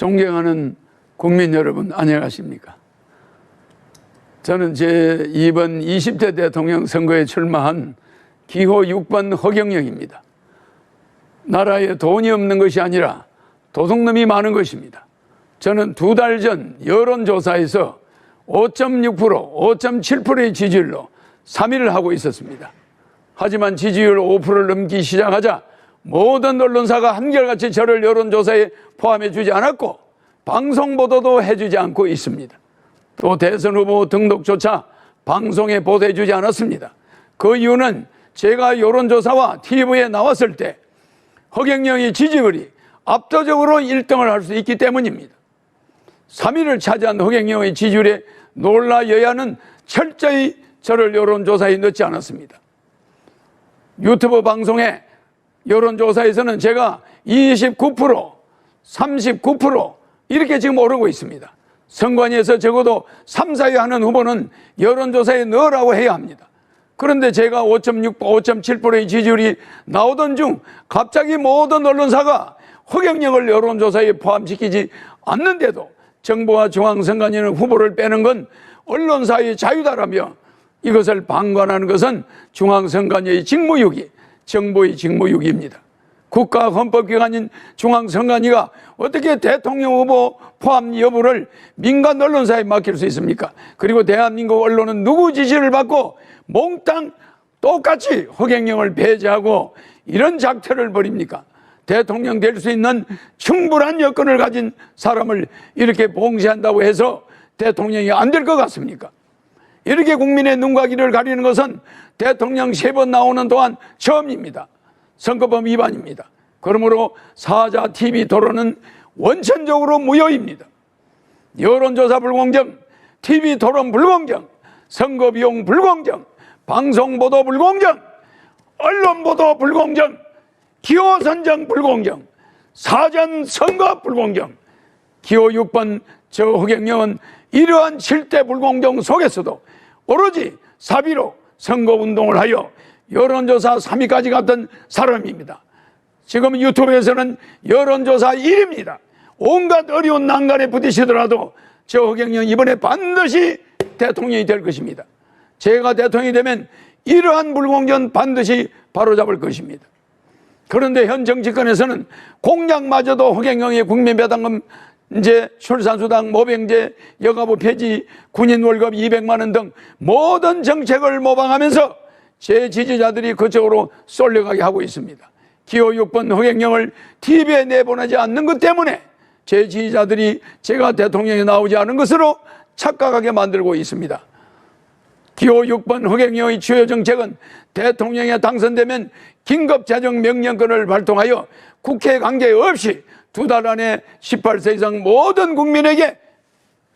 존경하는 국민 여러분, 안녕하십니까? 저는 이번 20대 대통령 선거에 출마한 기호 6번 허경영입니다. 나라에 돈이 없는 것이 아니라 도둑놈이 많은 것입니다. 저는 2달 전 여론조사에서 5.6%, 5.7%의 지지율로 3위를 하고 있었습니다. 하지만 지지율 5%를 넘기 시작하자 모든 언론사가 한결같이 저를 여론조사에 포함해 주지 않았고 방송 보도도 해주지 않고 있습니다. 또 대선 후보 등록조차 방송에 보도해 주지 않았습니다. 그 이유는 제가 여론조사와 TV에 나왔을 때 허경영의 지지율이 압도적으로 1등을 할 수 있기 때문입니다. 3위를 차지한 허경영의 지지율에 놀라 여야는 철저히 저를 여론조사에 넣지 않았습니다. 유튜브 방송에 여론조사에서는 제가 29%, 39% 이렇게 지금 오르고 있습니다. 선관위에서 적어도 3, 4위 하는 후보는 여론조사에 넣으라고 해야 합니다. 그런데 제가 5.6%, 5.7%의 지지율이 나오던 중 갑자기 모든 언론사가 허경영을 여론조사에 포함시키지 않는데도 정부와 중앙선관위는 후보를 빼는 건 언론사의 자유다라며 이것을 방관하는 것은 중앙선관위의 직무유기, 정부의 직무유기입니다. 국가헌법기관인 중앙선관위가 어떻게 대통령 후보 포함 여부를 민간 언론사에 맡길 수 있습니까? 그리고 대한민국 언론은 누구 지시를 받고 몽땅 똑같이 허경영을 배제하고 이런 작태를 벌입니까? 대통령 될 수 있는 충분한 여건을 가진 사람을 이렇게 봉쇄한다고 해서 대통령이 안 될 것 같습니까? 이렇게 국민의 눈과 귀를 가리는 것은 대통령 3번 나오는 동안 처음입니다. 선거법 위반입니다. 그러므로 사자 TV 토론은 원천적으로 무효입니다. 여론조사 불공정, TV 토론 불공정, 선거 비용 불공정, 방송보도 불공정, 언론보도 불공정, 기호 선정 불공정, 사전 선거 불공정. 기호 6번 저 허경영은 이러한 7대 불공정 속에서도 오로지 사비로 선거운동을 하여 여론조사 3위까지 갔던 사람입니다. 지금 유튜브에서는 여론조사 1위입니다. 온갖 어려운 난간에 부딪히더라도 저 허경영 이번에 반드시 대통령이 될 것입니다. 제가 대통령이 되면 이러한 불공정 반드시 바로잡을 것입니다. 그런데 현 정치권에서는 공약마저도 허경영의 국민배당금, 이제 출산수당, 모병제, 여가부 폐지, 군인 월급 200만 원 등 모든 정책을 모방하면서 제 지지자들이 그쪽으로 쏠려가게 하고 있습니다. 기호 6번 허경영을 TV에 내보내지 않는 것 때문에 제 지지자들이 제가 대통령에 나오지 않은 것으로 착각하게 만들고 있습니다. 기호 6번 허경영의 주요 정책은 대통령에 당선되면 긴급재정명령권을 발동하여 국회 관계없이 2달 안에 18세 이상 모든 국민에게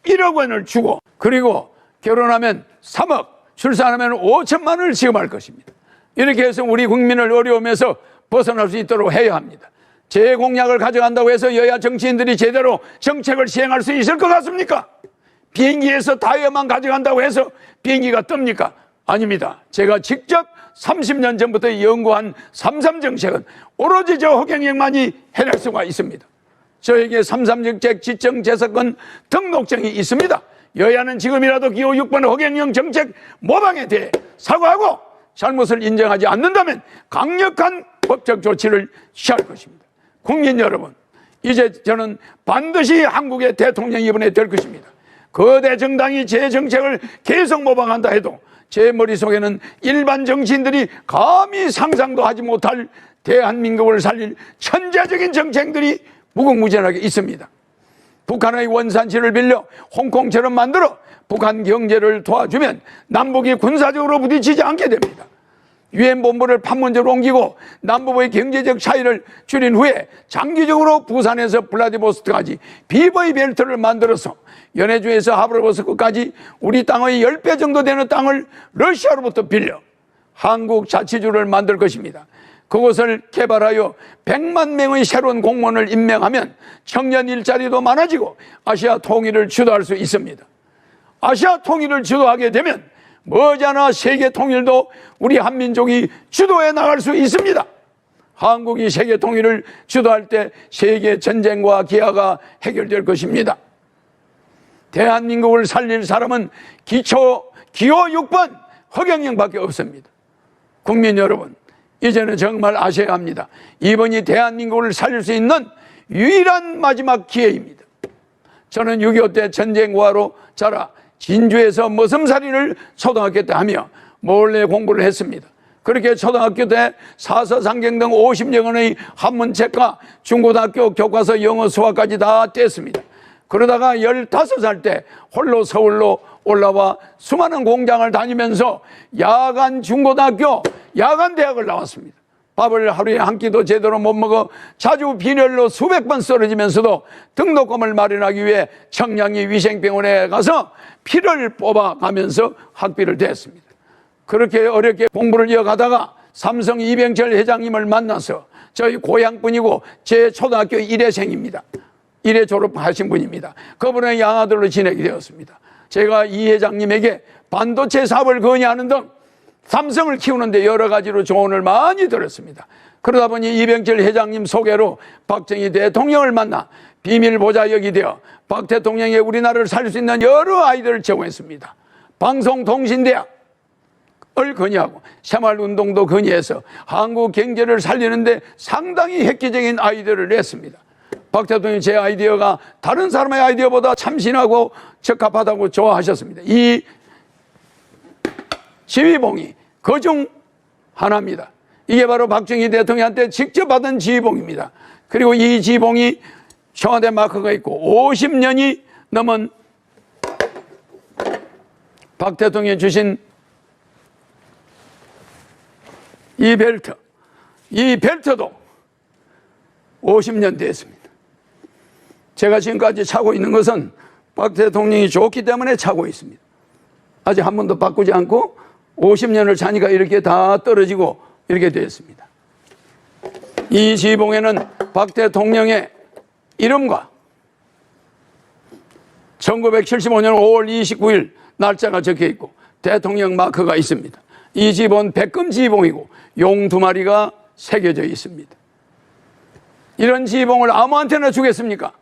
1억 원을 주고, 그리고 결혼하면 3억, 출산하면 5천만 원을 지급할 것입니다. 이렇게 해서 우리 국민을 어려움에서 벗어날 수 있도록 해야 합니다. 제 공약을 가져간다고 해서 여야 정치인들이 제대로 정책을 시행할 수 있을 것 같습니까? 비행기에서 타이어만 가져간다고 해서 비행기가 뜹니까? 아닙니다. 제가 직접 30년 전부터 연구한 3.3 정책은 오로지 저 허경영만이 해낼 수가 있습니다. 저에게 3.3 정책 지정재산권 등록증이 있습니다. 여야는 지금이라도 기호 6번 허경영 정책 모방에 대해 사과하고 잘못을 인정하지 않는다면 강력한 법적 조치를 취할 것입니다. 국민 여러분, 이제 저는 반드시 한국의 대통령이 이번에 될 것입니다. 거대 정당이 제 정책을 계속 모방한다 해도 제 머릿속에는 일반 정치인들이 감히 상상도 하지 못할 대한민국을 살릴 천재적인 정책들이 무궁무진하게 있습니다. 북한의 원산지를 빌려 홍콩처럼 만들어 북한 경제를 도와주면 남북이 군사적으로 부딪히지 않게 됩니다. 유엔 본부를 판문점으로 옮기고 남북의 경제적 차이를 줄인 후에 장기적으로 부산에서 블라디보스토크까지 비버이 벨트를 만들어서 연해주에서 하브로보스크까지 우리 땅의 10배 정도 되는 땅을 러시아로부터 빌려 한국 자치주를 만들 것입니다. 그곳을 개발하여 100만 명의 새로운 공무원을 임명하면 청년 일자리도 많아지고 아시아 통일을 주도할 수 있습니다. 아시아 통일을 주도하게 되면 머지않아 세계 통일도 우리 한민족이 주도해 나갈 수 있습니다. 한국이 세계 통일을 주도할 때 세계 전쟁과 기아가 해결될 것입니다. 대한민국을 살릴 사람은 기호 6번 허경영밖에 없습니다. 국민 여러분, 이제는 정말 아셔야 합니다. 이번이 대한민국을 살릴 수 있는 유일한 마지막 기회입니다. 저는 6.25 때 전쟁과로 자라 진주에서 머슴살이를 초등학교 때 하며 몰래 공부를 했습니다. 그렇게 초등학교 때 사서상경 등 50여 권의 한문책과 중고등학교 교과서 영어 수학까지 다 뗐습니다. 그러다가 15살 때 홀로 서울로 올라와 수많은 공장을 다니면서 야간 중고등학교, 야간 대학을 나왔습니다. 밥을 하루에 한 끼도 제대로 못 먹어 자주 빈혈로 수백 번 쓰러지면서도 등록금을 마련하기 위해 청량리 위생병원에 가서 피를 뽑아가면서 학비를 댔습니다. 그렇게 어렵게 공부를 이어가다가 삼성 이병철 회장님을 만나서 저희 고향분이고 제 초등학교 1회생입니다. 1회 졸업하신 분입니다. 그분의 양아들로 지내게 되었습니다. 제가 이 회장님에게 반도체 사업을 건의하는 등 삼성을 키우는데 여러 가지로 조언을 많이 들었습니다. 그러다 보니 이병철 회장님 소개로 박정희 대통령을 만나 비밀보좌역이 되어 박 대통령이 우리나라를 살릴 수 있는 여러 아이디어를 제공했습니다. 방송통신대학을 건의하고 새마을운동도 건의해서 한국 경제를 살리는데 상당히 획기적인 아이디어를 냈습니다. 박 대통령이 제 아이디어가 다른 사람의 아이디어보다 참신하고 적합하다고 좋아하셨습니다. 이 지휘봉이 그중 하나입니다. 이게 바로 박정희 대통령한테 직접 받은 지휘봉입니다. 그리고 이 지휘봉이 청와대 마크가 있고 50년이 넘은 박 대통령이 주신 이 벨트, 이 벨트도 50년 됐습니다. 제가 지금까지 차고 있는 것은 박 대통령이 좋기 때문에 차고 있습니다. 아직 한 번도 바꾸지 않고 50년을 차니까 이렇게 다 떨어지고 이렇게 되었습니다. 이 지휘봉에는 박 대통령의 이름과 1975년 5월 29일 날짜가 적혀 있고 대통령 마크가 있습니다. 이 지휘봉은 백금 지휘봉이고 용 2마리가 새겨져 있습니다. 이런 지휘봉을 아무한테나 주겠습니까?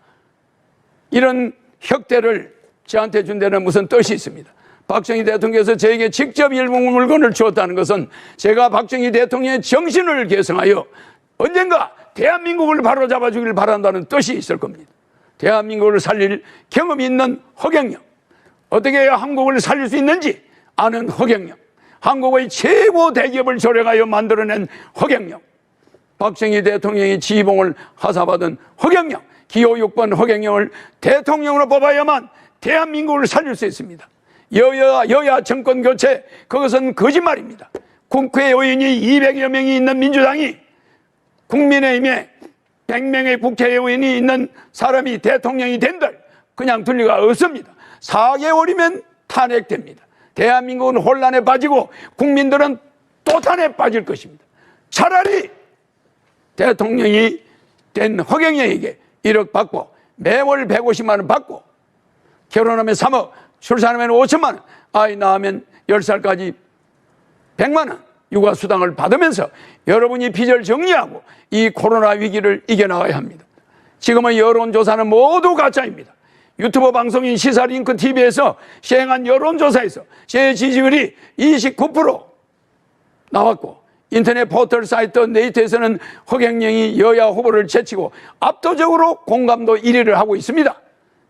이런 혁대를 저한테 준 데는 무슨 뜻이 있습니다. 박정희 대통령께서 저에게 직접 일본 물건을 주었다는 것은 제가 박정희 대통령의 정신을 계승하여 언젠가 대한민국을 바로잡아 주길 바란다는 뜻이 있을 겁니다. 대한민국을 살릴 경험이 있는 허경영, 어떻게 해야 한국을 살릴 수 있는지 아는 허경영, 한국의 최고 대기업을 조력하여 만들어낸 허경영, 박정희 대통령의 지휘봉을 하사받은 허경영, 기호 6번 허경영을 대통령으로 뽑아야만 대한민국을 살릴 수 있습니다. 여야 정권 교체, 그것은 거짓말입니다. 국회의원이 200여 명이 있는 민주당이 국민의힘에 100명의 국회의원이 있는 사람이 대통령이 된들 그냥 둘 리가 없습니다. 4개월이면 탄핵됩니다. 대한민국은 혼란에 빠지고 국민들은 또탄에 빠질 것입니다. 차라리 대통령이 된 허경영에게 1억 받고 매월 150만 원 받고 결혼하면 3억, 출산하면 5천만 원, 아이 낳으면 10살까지 100만 원 육아수당을 받으면서 여러분이 빚을 정리하고 이 코로나 위기를 이겨나가야 합니다. 지금의 여론조사는 모두 가짜입니다. 유튜브 방송인 시사링크TV에서 시행한 여론조사에서 제 지지율이 29% 나왔고 인터넷 포털 사이트 네이트에서는 허경영이 여야 후보를 제치고 압도적으로 공감도 1위를 하고 있습니다.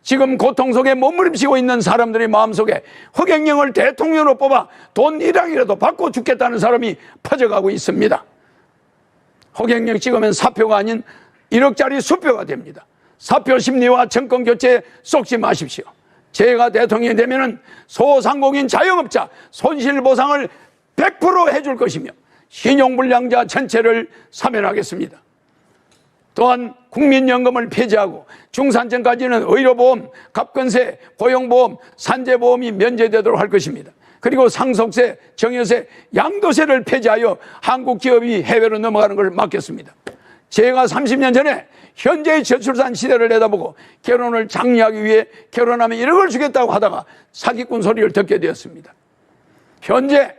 지금 고통 속에 몸부림치고 있는 사람들의 마음속에 허경영을 대통령으로 뽑아 돈 1억이라도 받고 죽겠다는 사람이 퍼져가고 있습니다. 허경영 찍으면 사표가 아닌 1억짜리 수표가 됩니다. 사표 심리와 정권 교체에 쏙지 마십시오. 제가 대통령이 되면은 소상공인 자영업자 손실보상을 100% 해줄 것이며 신용불량자 전체를 사면하겠습니다. 또한 국민연금을 폐지하고 중산층까지는 의료보험, 갑근세, 고용보험, 산재보험이 면제되도록 할 것입니다. 그리고 상속세, 정여세, 양도세를 폐지하여 한국 기업이 해외로 넘어가는 걸 막겠습니다. 제가 30년 전에 현재의 저출산 시대를 내다보고 결혼을 장려하기 위해 결혼하면 1억을 주겠다고 하다가 사기꾼 소리를 듣게 되었습니다. 현재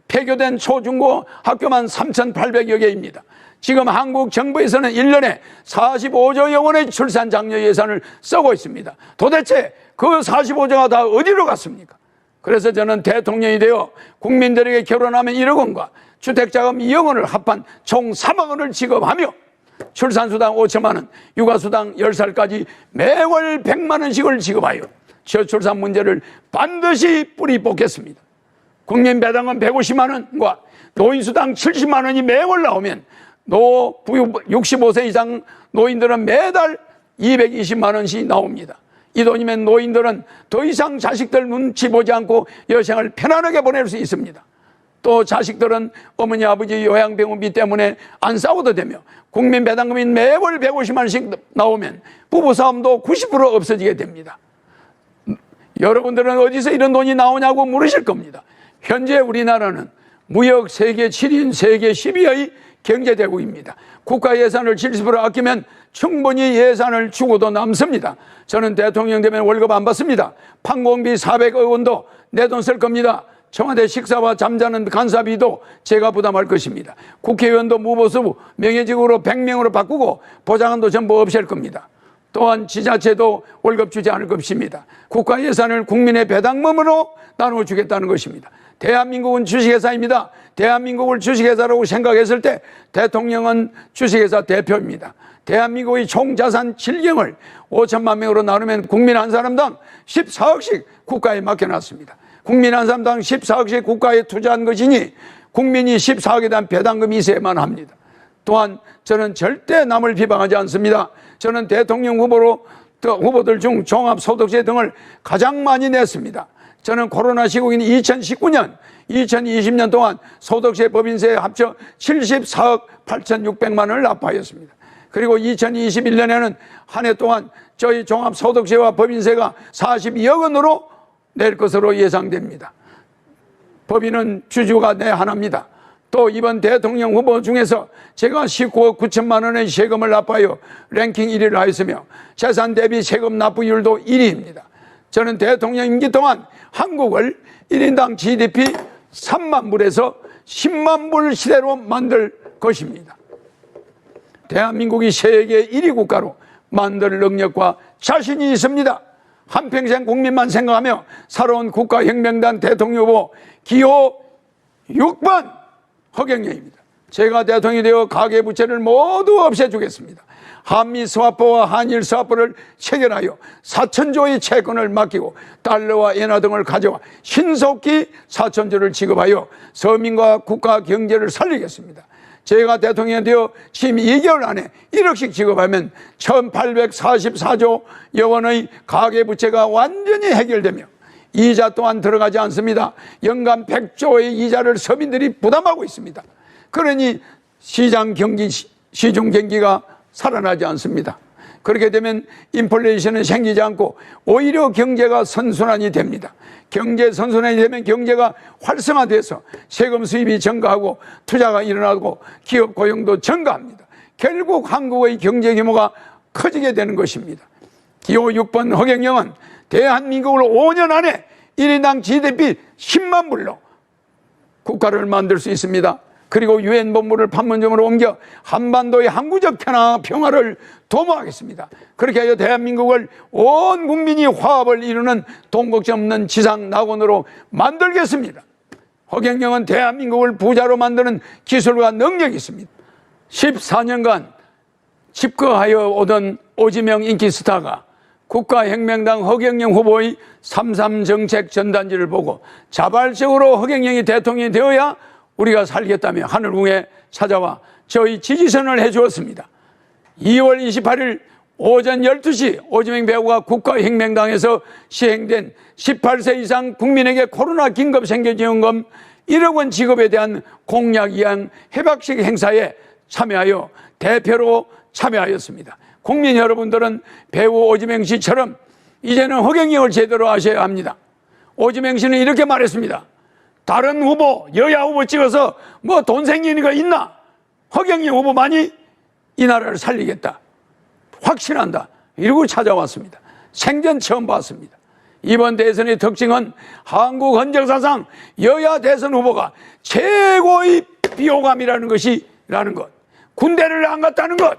폐교된 초중고 학교만 3,800여 개입니다. 지금 한국 정부에서는 1년에 45조 원의 출산 장려 예산을 쓰고 있습니다. 도대체 그 45조가 다 어디로 갔습니까? 그래서 저는 대통령이 되어 국민들에게 결혼하면 1억 원과 주택자금 2억 원을 합한 총 3억 원을 지급하며 출산수당 5천만 원, 육아수당 10살까지 매월 100만 원씩을 지급하여 저출산 문제를 반드시 뿌리 뽑겠습니다. 국민배당금 150만 원과 노인수당 70만 원이 매월 나오면 65세 이상 노인들은 매달 220만 원씩 나옵니다. 이 돈이면 노인들은 더 이상 자식들 눈치 보지 않고 여생을 편안하게 보낼 수 있습니다. 또 자식들은 어머니 아버지 요양병원비 때문에 안 싸워도 되며 국민배당금이 매월 150만 원씩 나오면 부부싸움도 90% 없어지게 됩니다. 여러분들은 어디서 이런 돈이 나오냐고 물으실 겁니다. 현재 우리나라는 무역 세계 7인 세계 10위의 경제대국입니다. 국가 예산을 70% 아끼면 충분히 예산을 주고도 남습니다. 저는 대통령 되면 월급 안 받습니다. 판공비 400억 원도 내 돈 쓸 겁니다. 청와대 식사와 잠자는 간사비도 제가 부담할 것입니다. 국회의원도 무보수 명예직으로 100명으로 바꾸고 보좌관도 전부 없앨 겁니다. 또한 지자체도 월급 주지 않을 것입니다. 국가 예산을 국민의 배당금으로 나눠주겠다는 것입니다. 대한민국은 주식회사입니다. 대한민국을 주식회사라고 생각했을 때 대통령은 주식회사 대표입니다. 대한민국의 총자산 7경을 5천만 명으로 나누면 국민 한 사람당 14억씩 국가에 맡겨놨습니다. 국민 한 사람당 14억씩 국가에 투자한 것이니 국민이 14억에 대한 배당금이 있어야만 합니다. 또한 저는 절대 남을 비방하지 않습니다. 저는 대통령 후보들 중 종합소득세 등을 가장 많이 냈습니다. 저는 코로나 시국인 2019년, 2020년 동안 소득세, 법인세 합쳐 74억 8,600만 원을 납부하였습니다. 그리고 2021년에는 한 해 동안 저희 종합소득세와 법인세가 42억 원으로 낼 것으로 예상됩니다. 법인은 주주가 내 하나입니다. 또 이번 대통령 후보 중에서 제가 19억 9천만 원의 세금을 납부하여 랭킹 1위를 하였으며 재산 대비 세금 납부율도 1위입니다. 저는 대통령 임기 동안 한국을 1인당 GDP 3만 불에서 10만 불 시대로 만들 것입니다. 대한민국이 세계 1위 국가로 만들 능력과 자신이 있습니다. 한평생 국민만 생각하며 살아온 국가혁명당 대통령 후보 기호 6번 허경영입니다. 제가 대통령이 되어 가계부채를 모두 없애주겠습니다. 한미 스와프와 한일 스와프를 체결하여 4천조의 채권을 맡기고 달러와 엔화 등을 가져와 신속히 4천조를 지급하여 서민과 국가 경제를 살리겠습니다. 제가 대통령이 되어 지금 2개월 안에 1억씩 지급하면 1844조 원의 가계부채가 완전히 해결되며 이자 또한 들어가지 않습니다. 연간 100조의 이자를 서민들이 부담하고 있습니다. 그러니 시장 경기, 시중 경기가 살아나지 않습니다. 그렇게 되면 인플레이션은 생기지 않고 오히려 경제가 선순환이 됩니다. 경제 선순환이 되면 경제가 활성화돼서 세금 수입이 증가하고 투자가 일어나고 기업 고용도 증가합니다. 결국 한국의 경제 규모가 커지게 되는 것입니다. 기호 6번 허경영은 대한민국을 5년 안에 1인당 GDP 10만 불로 국가를 만들 수 있습니다. 그리고 유엔 본부를 판문점으로 옮겨 한반도의 항구적 평화를 도모하겠습니다. 그렇게 하여 대한민국을 온 국민이 화합을 이루는 돈 걱정 없는 지상 낙원으로 만들겠습니다. 허경영은 대한민국을 부자로 만드는 기술과 능력이 있습니다. 14년간 집거하여 오던 오지명 인기 스타가 국가혁명당 허경영 후보의 3.3 정책 전단지를 보고 자발적으로 허경영이 대통령이 되어야 우리가 살겠다며 하늘궁에 찾아와 저희 지지선을 해주었습니다. 2월 28일 오전 12시 오지명 배우가 국가혁명당에서 시행된 18세 이상 국민에게 코로나 긴급생계지원금 1억 원 지급에 대한 공약 이행 해박식 행사에 참여하여 대표로 참여하였습니다. 국민 여러분들은 배우 오지명 씨처럼 이제는 허경영을 제대로 아셔야 합니다. 오지명 씨는 이렇게 말했습니다. 다른 후보, 여야 후보 찍어서 뭐 돈 생기는 거 있나? 허경영 후보만이 이 나라를 살리겠다. 확신한다. 이러고 찾아왔습니다. 생전 처음 봤습니다. 이번 대선의 특징은 한국 헌정사상 여야 대선 후보가 최고의 비호감이라는 것. 군대를 안 갔다는 것,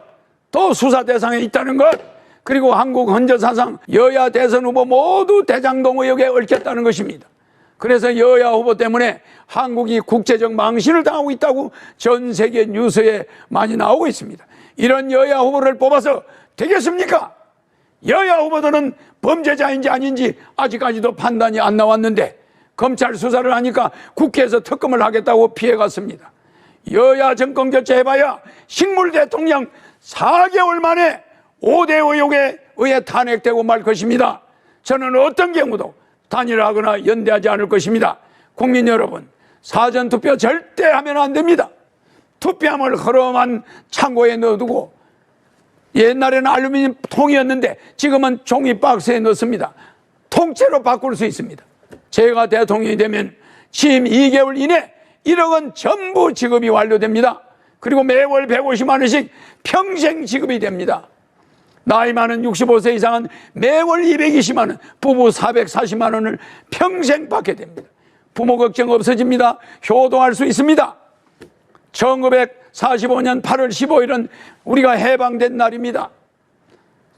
또 수사 대상에 있다는 것, 그리고 한국 헌재 사상 여야 대선 후보 모두 대장동 의혹에 얽혔다는 것입니다. 그래서 여야 후보 때문에 한국이 국제적 망신을 당하고 있다고 전 세계 뉴스에 많이 나오고 있습니다. 이런 여야 후보를 뽑아서 되겠습니까? 여야 후보들은 범죄자인지 아닌지 아직까지도 판단이 안 나왔는데 검찰 수사를 하니까 국회에서 특검을 하겠다고 피해갔습니다. 여야 정권 교체해봐야 식물 대통령 4개월 만에 5대 의혹에 의해 탄핵되고 말 것입니다. 저는 어떤 경우도 단일화하거나 연대하지 않을 것입니다. 국민 여러분, 사전투표 절대 하면 안 됩니다. 투표함을 허름한 창고에 넣어두고, 옛날에는 알루미늄 통이었는데 지금은 종이 박스에 넣습니다. 통째로 바꿀 수 있습니다. 제가 대통령이 되면 취임 2개월 이내 1억 원 전부 지급이 완료됩니다. 그리고 매월 150만 원씩 평생 지급이 됩니다. 나이 많은 65세 이상은 매월 220만 원, 부부 440만 원을 평생 받게 됩니다. 부모 걱정 없어집니다. 효도할 수 있습니다. 1945년 8월 15일은 우리가 해방된 날입니다.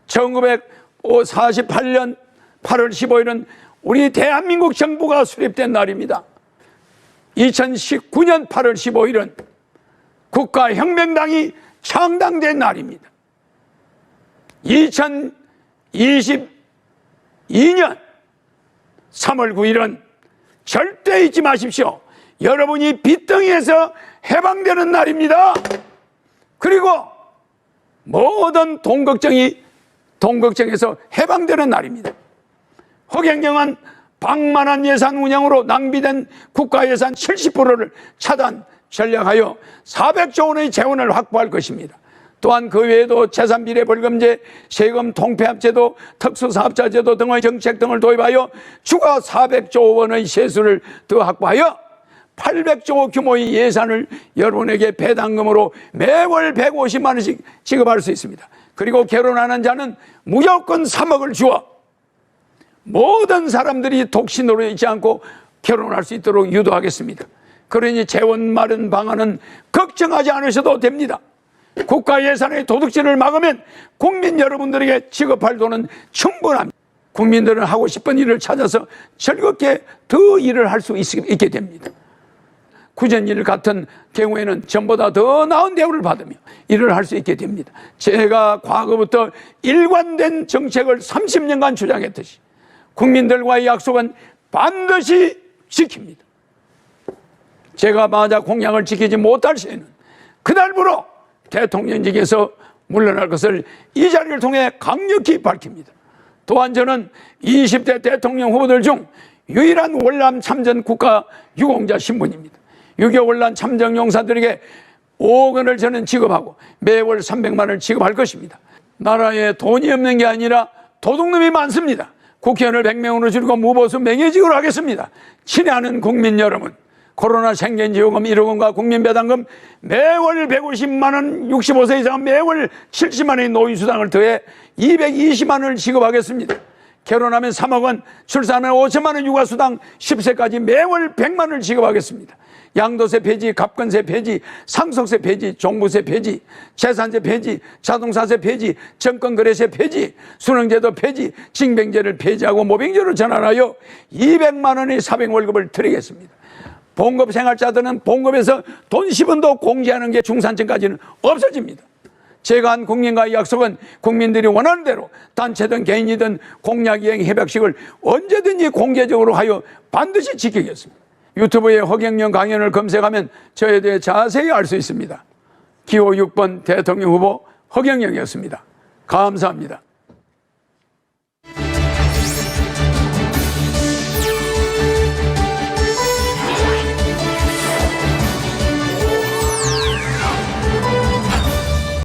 1948년 8월 15일은 우리 대한민국 정부가 수립된 날입니다. 2019년 8월 15일은 국가혁명당이 창당된 날입니다. 2022년 3월 9일은 절대 잊지 마십시오. 여러분이 빚덩이에서 해방되는 날입니다. 그리고 모든 돈 걱정에서 해방되는 날입니다. 허경영은 방만한 예산 운영으로 낭비된 국가 예산 70%를 차단, 전략하여 400조 원의 재원을 확보할 것입니다. 또한 그 외에도 재산비례벌금제, 세금 통폐합제도, 특수사업자제도 등의 정책 등을 도입하여 추가 400조 원의 세수를 더 확보하여 800조 규모의 예산을 여러분에게 배당금으로 매월 150만 원씩 지급할 수 있습니다. 그리고 결혼하는 자는 무조건 3억을 주어 모든 사람들이 독신으로 있지 않고 결혼할 수 있도록 유도하겠습니다. 그러니 재원 마련 방안은 걱정하지 않으셔도 됩니다. 국가 예산의 도둑질을 막으면 국민 여러분들에게 지급할 돈은 충분합니다. 국민들은 하고 싶은 일을 찾아서 즐겁게 더 일을 할 수 있게 됩니다. 구전일 같은 경우에는 전보다 더 나은 대우를 받으며 일을 할 수 있게 됩니다. 제가 과거부터 일관된 정책을 30년간 주장했듯이 국민들과의 약속은 반드시 지킵니다. 제가 만약 공약을 지키지 못할 시에는 그날부로 대통령직에서 물러날 것을 이 자리를 통해 강력히 밝힙니다. 또한 저는 20대 대통령 후보들 중 유일한 월남 참전 국가 유공자 신분입니다. 6.25 월남 참전 용사들에게 5억 원을 저는 지급하고 매월 300만 원을 지급할 것입니다. 나라에 돈이 없는 게 아니라 도둑놈이 많습니다. 국회의원을 100명으로 줄이고 무보수 명예직으로 하겠습니다. 친애하는 국민 여러분, 코로나 생계지원금 1억 원과 국민배당금 매월 150만 원, 65세 이상 매월 70만 원의 노인수당을 더해 220만 원을 지급하겠습니다. 결혼하면 3억 원, 출산하면 5천만 원 육아수당 10세까지 매월 100만 원을 지급하겠습니다. 양도세 폐지, 갑건세 폐지, 상속세 폐지, 종부세 폐지, 재산세 폐지, 자동차세 폐지, 정권거래세 폐지, 수능제도 폐지, 징병제를 폐지하고 모병제로 전환하여 200만 원의 사병월급을 드리겠습니다. 봉급생활자들은 봉급에서 돈 10원도 공제하는 게 중산층까지는 없어집니다. 제가 한 국민과의 약속은 국민들이 원하는 대로 단체든 개인이든 공약이행 협약식을 언제든지 공개적으로 하여 반드시 지키겠습니다. 유튜브에 허경영 강연을 검색하면 저에 대해 자세히 알 수 있습니다. 기호 6번 대통령 후보 허경영이었습니다. 감사합니다.